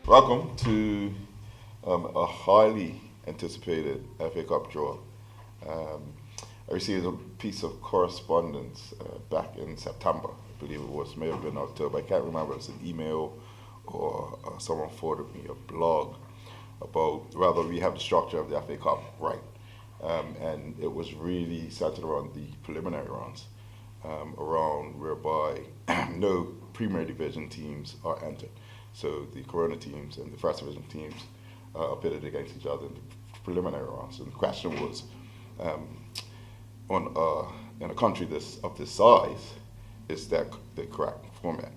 Welcome to a highly anticipated FA Cup draw. I received a piece of correspondence back in September, I believe it was, may have been October, I can't remember if it was an email or someone forwarded me a blog about whether we have the structure of the FA Cup right. And it was really centered around the preliminary rounds, around whereby no Premier Division teams are entered. So the Corona teams and the First Division teams are pitted against each other in the preliminary rounds. And the question was, in a country of this size, is that the correct format?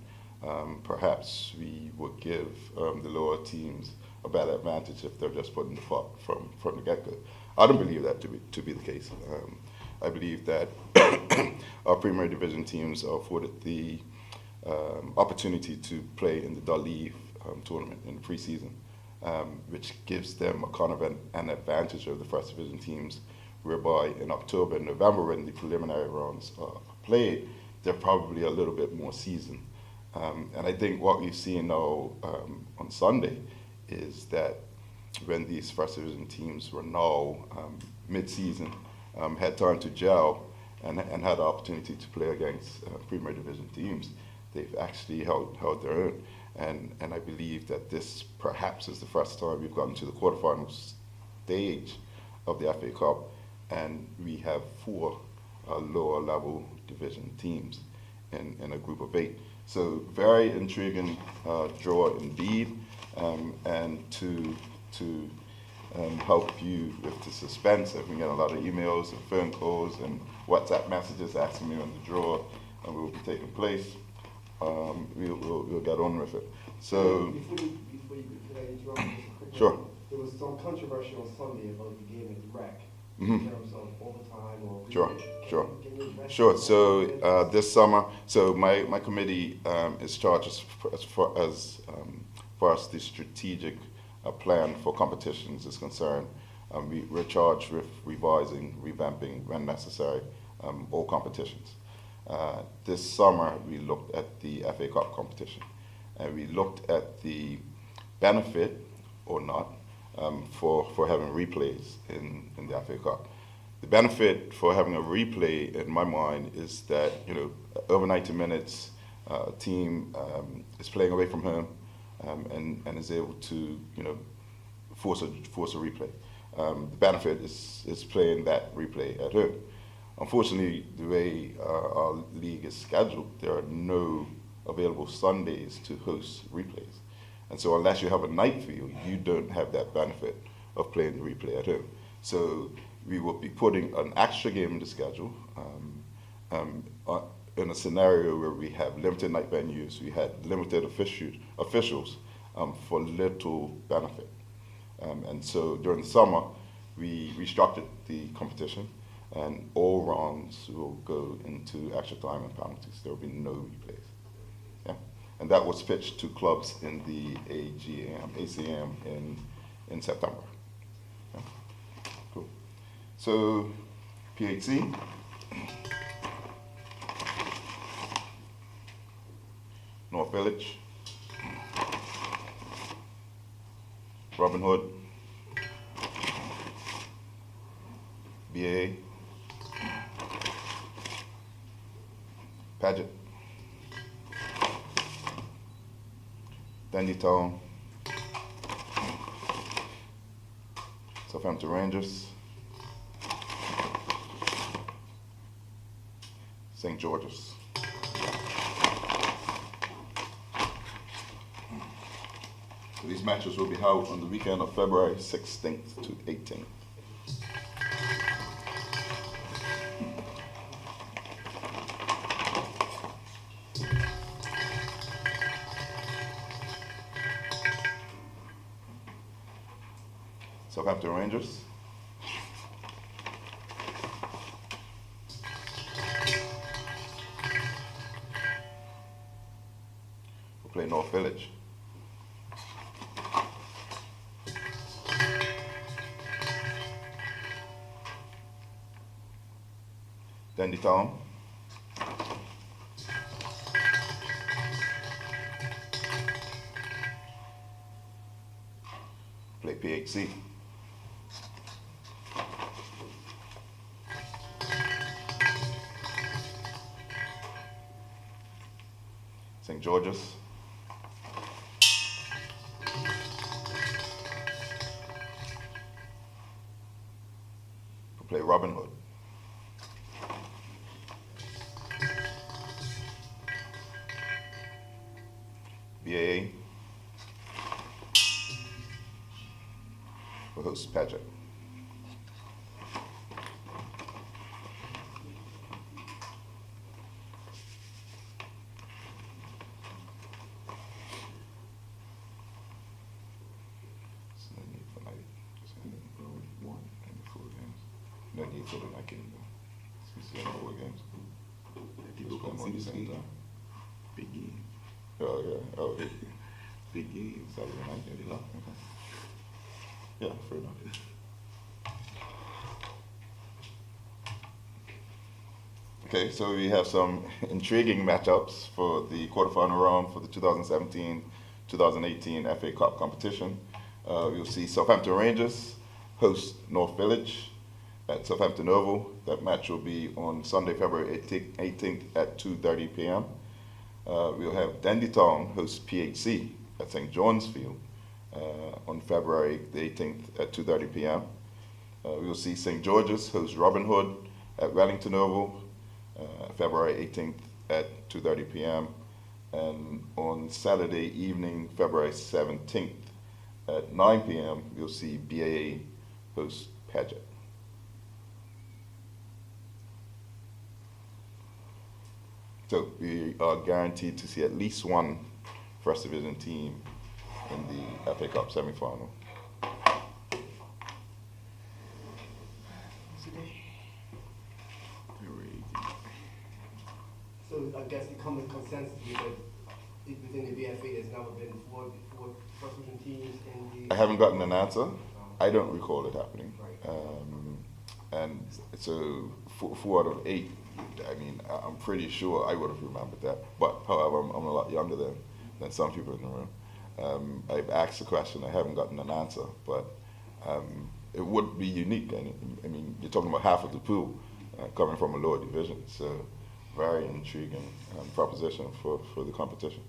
Perhaps we would give the lower teams a better advantage if they're just put in the fight from the get-go. I don't believe that to be the case. I believe that our Premier Division teams are afforded the opportunity to play in the Daliv tournament in the preseason, which gives them a kind of an advantage over the First Division teams, whereby in October and November, when the preliminary rounds are played, they're probably a little bit more seasoned. And I think what we've seen now on Sunday is that when these First Division teams were now mid-season, had time to gel and had the opportunity to play against Premier Division teams, they've actually held their own. And I believe that this perhaps is the first time we've gotten to the quarterfinal stage of the FA Cup, and we have 4 lower level division teams in a group of 8. So very intriguing draw indeed, and to help you with the suspense, I've been getting a lot of emails and phone calls and WhatsApp messages asking me when the draw will be taking place. We'll get on with it. So before you interrupt, sure. There was some controversy on Sunday about the game at the RAC in terms of overtime or Sure. So this summer, so my committee is charged as far as the strategic plan for competitions is concerned. We're charged with revising, revamping when necessary, all competitions. This summer we looked at the FA Cup competition, and we looked at the benefit or not for having replays in the FA Cup. The benefit for having a replay, in my mind, is that over 90 minutes, a team is playing away from home and is able to force a replay. The benefit is playing that replay at home. Unfortunately, the way our league is scheduled, there are no available Sundays to host replays. And so unless you have a night field, you don't have that benefit of playing the replay at home. So we will be putting an extra game in the schedule in a scenario where we have limited night venues, we had limited officials for little benefit. And so during the summer, we restructured the competition, and all rounds will go into extra time and penalties. There will be no replays. Yeah? And that was pitched to clubs in the ACM in September. Yeah? Cool. So, PHC. North Village. Robin Hood. BA. Paget, Dandytown, Southampton Rangers, St. George's. So these matches will be held on the weekend of February 16th to 18th. Southampton Rangers, we'll play North Village. Dandy Town. Play PHC. St. George's. Play Robin Hood. BAA will host Paget. No need for the night game though. We still have 4 games. Just play them on the same time. Big game. Oh yeah. Oh, Big game. Saturday night game. Yeah. Okay. Yeah, fair enough. Okay, so we have some intriguing matchups for the quarterfinal round for the 2017-2018 FA Cup competition. You'll see Southampton Rangers host North Village at Southampton Oval. That match will be on Sunday, February 18th at 2:30 p.m. We'll have Dandy Town host PHC at St. John's Field on February the 18th at 2:30 p.m. We'll see St. George's host Robin Hood at Wellington Oval, February 18th at 2:30 p.m. And on Saturday evening, February 17th at 9 p.m., we'll see BAA host Paget. So we are guaranteed to see at least one First Division team in the FA Cup semi-final. So I guess the common consensus is that within the BFA there's never been four First Division teams in the... I haven't gotten an answer. I don't recall it happening. Right. And so 4 out of 8, I mean, I'm pretty sure I would have remembered that. But however, I'm a lot younger than some people in the room. I've asked the question, I haven't gotten an answer, but it would be unique. And I mean, you're talking about half of the pool coming from a lower division, so very intriguing proposition for the competition.